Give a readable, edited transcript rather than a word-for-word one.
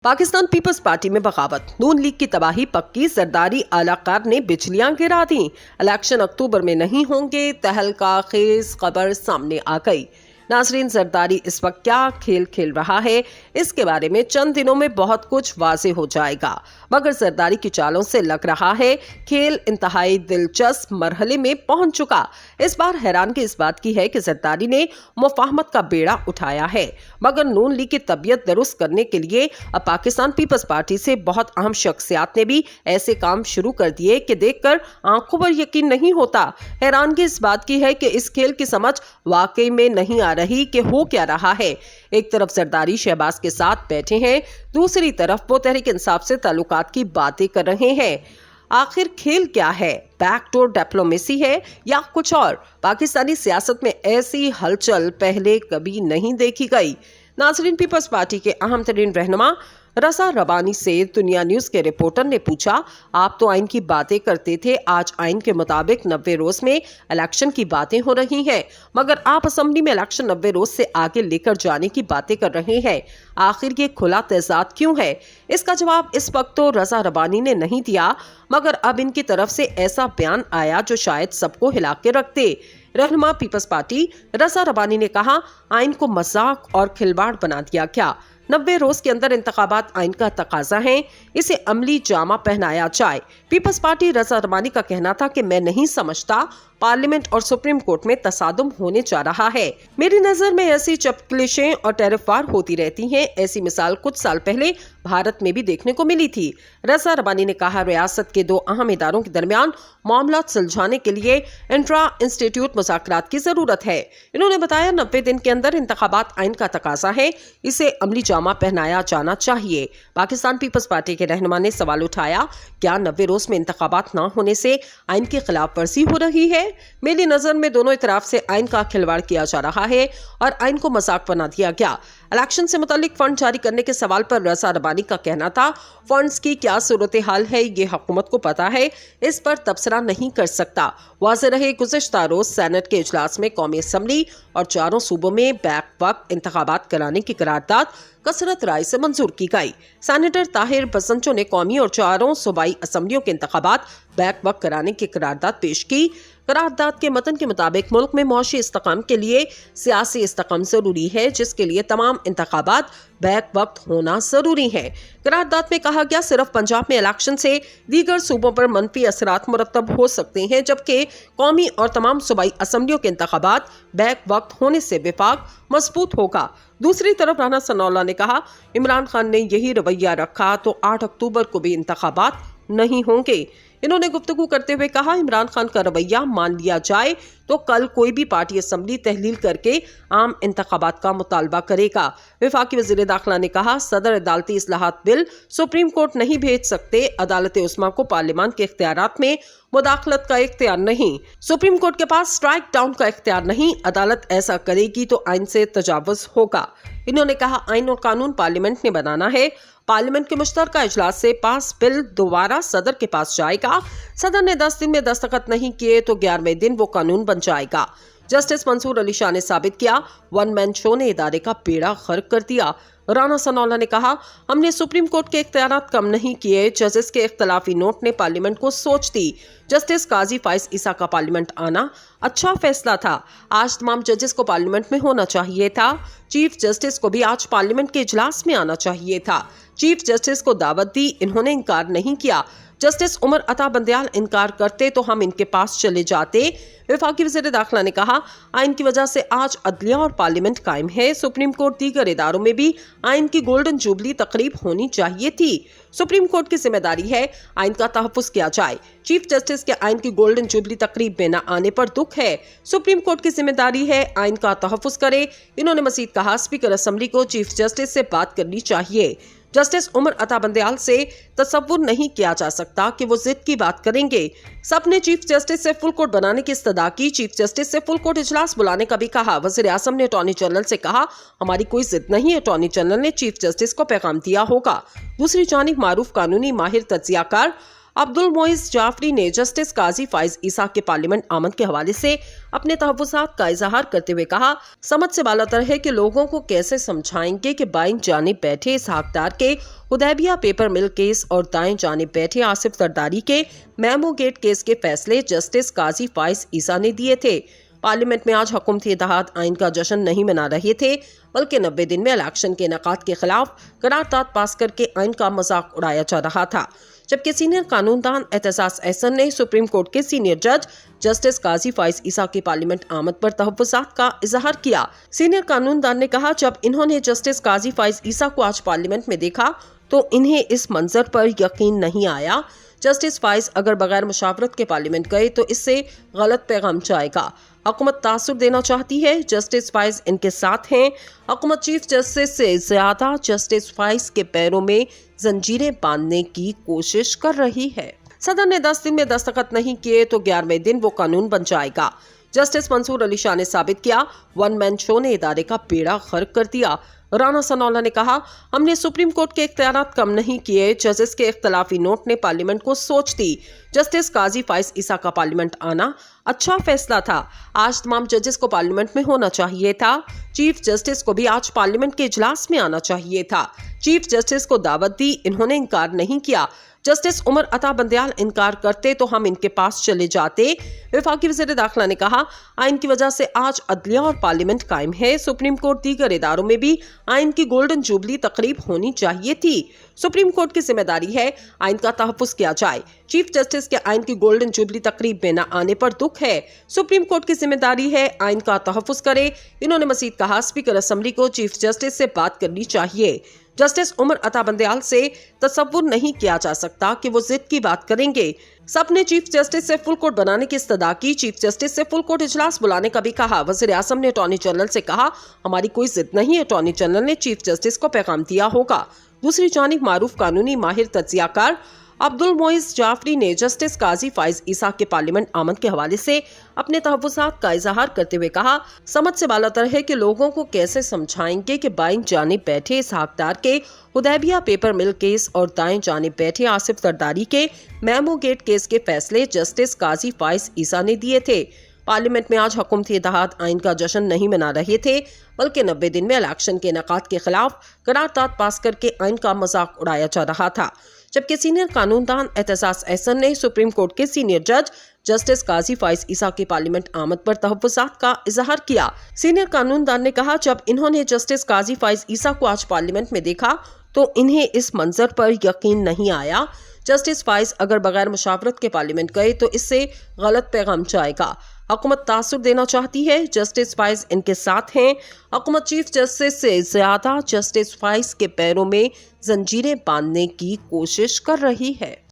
Pakistan peoples party में बगावत, नून league की तबाही पक्की, जरदारी आलाकार ने बिजलियां गिरा दी। इलेक्शन अक्टूबर में नहीं होंगे, तहलका खेज खबर सामने आ गई। नाजरीन, जरदारी इस वक्त क्या खेल खेल रहा है, इसके बारे में चंद दिनों में बहुत कुछ वाजे हो जाएगा। मगर जरदारी की चालों से लग रहा है खेल इंतहाई दिलचस्प मरहले में पहुंच चुका। इस बार हैरानगी इस बात की है कि जरदारी ने मुफाहमत का बेड़ा उठाया है, मगर नून लीग की तबीयत दुरुस्त करने के लिए अब पाकिस्तान पीपल्स पार्टी से बहुत अहम शख्सियात ने भी ऐसे काम शुरू कर दिए कि देखकर आंखों पर यकीन नहीं होता। हैरानगी इस बात की है कि इस खेल की समझ वाकई में नहीं आ रही कि हो क्या रहा है। एक तरफ जरदारी शहबाज के साथ बैठे हैं, दूसरी तरफ वो तहरीक इंसाफ से ताल्लुकात की बातें कर रहे हैं। आखिर खेल क्या है? बैकडोर डिप्लोमेसी है या कुछ और? पाकिस्तानी सियासत में ऐसी हलचल पहले कभी नहीं देखी गई। नाजरीन, पीपल्स पार्टी के अहम तरीन रहनुमा रजा रबानी से दुनिया न्यूज के रिपोर्टर ने पूछा, आप तो आइन की बातें करते थे, आज आइन के मुताबिक 90 रोज में इलेक्शन की बातें हो रही हैं, मगर आप असेंबली में इलेक्शन 90 रोज से आगे लेकर जाने की बातें कर रहे हैं। आखिर ये खुला तेजाद क्यों है? इसका जवाब इस वक्त तो रजा रबानी ने नहीं दिया, मगर अब इनकी तरफ से ऐसा बयान आया जो शायद सबको हिला के रख दे। रहनुमा पीपल्स पार्टी रजा रबानी ने कहा, आइन को मजाक और खिलवाड़ बना दिया क्या? 90 रोज के अंदर इंतखाबात आइन का तकाजा है, इसे अमली जामा पहनाया जाए। पीपल्स पार्टी रजा रबानी का कहना था कि मैं नहीं समझता पार्लियामेंट और सुप्रीम कोर्ट में तसादुम होने जा रहा है। मेरी नजर में ऐसी चपकलिशें और टैरिफ वार होती रहती हैं। ऐसी मिसाल कुछ साल पहले भारत में भी देखने को मिली थी। रजा रबानी ने कहा, रियासत के दो अहम इदारों के दरमियान मामला सुलझाने के लिए इंट्रा इंस्टीट्यूट मुज़ाकरात की जरूरत है। इन्होंने बताया, 90 दिन के अंदर इंतखाबात आइन का तकाजा है, इसे अमली जामा पहनाया जाना चाहिए। पाकिस्तान पीपल्स पार्टी के रहनुमा ने सवाल उठाया, क्या 90 रोज में इंतखाबात न होने से आइन की खिलाफ वर्जी हो रही है? मेरी नजर में दोनों तरफ से आइन का खिलवाड़ किया जा रहा है और आइन को मजाक बना दिया गया। इलेक्शन से मुतालिक फंड जारी करने के सवाल पर रजा रबानी का कहना था, फंड्स की क्या सूरत हाल है ये हुकूमत को पता है, इस पर तबसरा नहीं कर सकता। वाज़े रहे, गुज़िश्ता रोज सेनेट के इजलास में कौमी असम्बली और चारों सूबों में बैक वक्त इंतखाबात कराने की करारदाद कसरत राय से मंजूर की गई। सेनेटर ताहिर बसंचो ने कौमी और चारों सूबाई असम्बलियों के इंतखाबात बैक वक्त कराने की करारदाद पेश की। करारदाद के मतन के मुताबिक मुल्क में मौशी इस्तेकाम के लिए सियासी इस्तेकाम जरूरी है, जिसके लिए तमाम इंतखाबात बैक वक्त होना जरूरी है। करारदाद में कहा गया, सिर्फ पंजाब में इलेक्शन से दीगर सूबों पर मनफी असरात मुरतब हो सकते हैं, जबकि कौमी और तमाम सूबाई असम्बलियों के इंतखाबात बैक वक्त होने से विफाक मजबूत होगा। दूसरी तरफ राना सनाउल्लाह ने कहा, इमरान खान ने यही रवैया रखा तो 8 अक्टूबर को भी इंतखाबात नहीं होंगे। इन्होंने गुफ्तगू करते हुए कहा, इमरान खान का रवैया मान लिया जाए तो कल कोई भी पार्टी असम्बली तहलील करके आम इंतखाबात का मुतालबा करेगा। वफाकी वज़ीर दाखिला ने कहा, सदर अदालती इस्लाहात बिल सुप्रीम कोर्ट नहीं भेज सकते, अदालत उस्मा को पार्लियामान के इख्तियारात में मुदाखलत का इख्तियार नहीं, सुप्रीम कोर्ट के पास स्ट्राइक डाउन का इख्तियार नहीं, अदालत ऐसा करेगी तो आइन से तजावुज होगा। इन्होंने कहा, आइन और कानून पार्लियामेंट ने बनाना है, पार्लियामेंट के मुश्तरका इजलास से पास बिल दोबारा सदर के पास जाएगा। सदर ने 10 दिन में दस्तखत नहीं किए तो 11वें दिन वो कानून बन जाएगा। जस्टिस मंसूर अली शाह ने साबित किया, वन मैन शो ने इदारे का बेड़ा गर्क कर दिया। राना सनाउल्लाह ने कहा, हमने सुप्रीम कोर्ट के इख्तियारात कम नहीं किए, जजेस के इख्तलाफी नोट ने पार्लियामेंट को सोच दी। जस्टिस काजी फाइज ईसा का पार्लियामेंट आना अच्छा फैसला था। आज तमाम जजेस को पार्लियामेंट में होना चाहिए था। चीफ जस्टिस को भी आज पार्लियामेंट के इजलास में आना चाहिए था। चीफ जस्टिस को दावत दी, इन्होंने इनकार नहीं किया। जस्टिस उमर अता बंदयाल इनकार करते तो हम इनके पास चले जाते। वफाकी वज़ीर दाखिला ने कहा, आइन की वजह से आज अदलिया और पार्लियामेंट कायम है। सुप्रीम कोर्ट दीगर इदारों में भी आइन की गोल्डन जुबली तकरीब होनी चाहिए थी। सुप्रीम कोर्ट की जिम्मेदारी है आइन का तहफ़्फ़ुज़ किया जाए। चीफ जस्टिस के आइन की गोल्डन जुबली तकरीब में न आने पर दुख है। सुप्रीम कोर्ट की जिम्मेदारी है आइन का तहफ़्फ़ुज़ करे। इन्होंने मज़ीद कहा, स्पीकर असम्बली को चीफ जस्टिस से बात करनी चाहिए। जस्टिस उमर अता बंदयाल से तसव्वुर नहीं किया जा सकता कि वो जिद की बात करेंगे। सबने चीफ जस्टिस से फुल कोर्ट बनाने की इस्तदा की, चीफ जस्टिस से फुल कोर्ट इजलास बुलाने का भी कहा। वज़ीर आज़म ने अटॉर्नी जनरल से कहा, हमारी कोई जिद नहीं है, अटॉर्नी जनरल ने चीफ जस्टिस को पैगाम दिया होगा। दूसरी जानिब मारूफ कानूनी माहिर तज्जियाकार अब्दुल मोइज जाफरी ने जस्टिस काजी फाइज ईसा के पार्लियामेंट आमद के हवाले से अपने तहफ़्फ़ुज़ात का इजहार करते हुए कहा, समझ से बालातर है कि लोगों को कैसे समझाएंगे कि बाईं जानिब बैठे इसहाक डार के हुदैबिया पेपर मिल केस और दाएं जानिब बैठे आसिफ जरदारी के मेमो गेट केस के फैसले जस्टिस काजी फाइज ईसा ने दिए थे। पार्लियामेंट में आज हुकूमती इत्तेहाद आइन का जश्न नहीं मना रहे थे, बल्कि 90 दिन में इलेक्शन के इनेकाद के खिलाफ करारदाद पास करके आइन का मजाक उड़ाया जा रहा था। जबकि सीनियर कानूनदान एतजाज एहसन ने सुप्रीम कोर्ट के सीनियर जज जस्टिस काजी फाइज ईसा की पार्लियामेंट आमद पर तहफ़्फ़ुज़ात का इजहार किया। सीनियर कानूनदान ने कहा, जब इन्होंने जस्टिस काजी फाइज ईसा को आज पार्लियामेंट में देखा तो इन्हें इस मंजर पर यकीन नहीं आया। जस्टिस फाइज अगर बगैर मुशावरत के पार्लियामेंट गए तो इससे गलत पैगाम जाएगा। हुकूमत तासुर देना चाहती है, जस्टिस फाइज इनके साथ हैं। हुकूमत चीफ जस्टिस से ज्यादा जस्टिस फाइज के पैरों में जंजीरें बांधने की कोशिश कर रही है। सदर ने 10 दिन में दस्तखत नहीं किए तो 11वें दिन वो कानून बन जाएगा। जस्टिस मंसूर अली शाह ने साबित किया, वन मैन शो ने इदारे का बेड़ा गर्क कर दिया। राना सनौला ने कहा, हमने सुप्रीम कोर्ट के इख्तियारात कम नहीं किए, जजेस के इख्तलाफी नोट ने पार्लियामेंट को सोच दी। जस्टिस काजी फाइज ईसा का पार्लियामेंट आना अच्छा फैसला था। आज तमाम जजेस को पार्लियामेंट में होना चाहिए था। चीफ जस्टिस को भी आज पार्लियामेंट के इजलास में आना चाहिए था। चीफ जस्टिस को दावत दी, इन्होंने इनकार नहीं किया। जस्टिस उमर अता बंदयाल इनकार करते तो हम इनके पास चले जाते। वफाकी वज़ीर दाखिला ने कहा, आइन की वजह से आज अदलिया और पार्लियामेंट कायम है। सुप्रीम कोर्ट दीगर इदारों में भी आइन की गोल्डन जुबली तकरीब होनी चाहिए थी। सुप्रीम कोर्ट की जिम्मेदारी है आइन का तहफ़्फ़ुज़ किया जाए। चीफ जस्टिस के आइन की गोल्डन जुबली तकरीब में न आने पर दुख है। सुप्रीम कोर्ट की जिम्मेदारी है आइन का तहफ़्फ़ुज़ करे। इन्होंने मज़ीद कहा, स्पीकर असेंबली को चीफ जस्टिस से बात करनी चाहिए। जस्टिस उमर अता बंदयाल से तसव्वुर नहीं किया जा सकता कि वो जिद की बात करेंगे। सबने चीफ जस्टिस से फुल कोर्ट बनाने की इस्तदा की। चीफ जस्टिस से फुल कोर्ट इजलास बुलाने का भी कहा। वज़ीर आज़म ने अटॉर्नी जनरल से कहा, हमारी कोई जिद नहीं है। अटॉर्नी जनरल ने चीफ जस्टिस को पैगाम दिया होगा। दूसरी जानिब मारूफ कानूनी माहिर तज्जियाकार अब्दुल मोइज जाफरी ने जस्टिस काजी फाइज ईसा के पार्लियामेंट आमद के हवाले से अपने तहफ़्फ़ुज़ात का इजहार करते हुए कहा, समझ से बालातर है कि लोगों को कैसे समझाएंगे कि बाईं जानिब बैठे इसहाक डार के हुदैबिया पेपर मिल केस और दाएं जानिब बैठे आसिफ जरदारी के मेमो गेट केस के फैसले जस्टिस काजी फाइज ईसा ने दिए थे। पार्लियामेंट में आज हुकूमती इत्तेहाद आइन का जश्न नहीं मना रहे थे, बल्कि 90 दिन में इलेक्शन के इनेकाद के खिलाफ करारदाद पास करके आइन का मजाक उड़ाया जा रहा था। जबकि सीनियर कानूनदान एतजाज एहसन ने सुप्रीम कोर्ट के सीनियर जज जस्टिस काजी फाइज ईसा की पार्लियामेंट आमद पर तहफ़्फ़ुज़ात का इजहार किया। सीनियर कानूनदान ने कहा, जब इन्होंने जस्टिस काजी फाइज ईसा को आज पार्लियामेंट में देखा तो इन्हें इस मंजर पर यकीन नहीं आया। जस्टिस फाइज अगर बगैर मुशावरत के पार्लियामेंट गए तो इससे गलत पैगाम जाएगा। हुकूमत तासुर देना चाहती है, जस्टिस फाइज इनके साथ हैं। हुकूमत चीफ जस्टिस से ज्यादा जस्टिस फाइज के पैरों में जंजीरें बांधने की कोशिश कर रही है।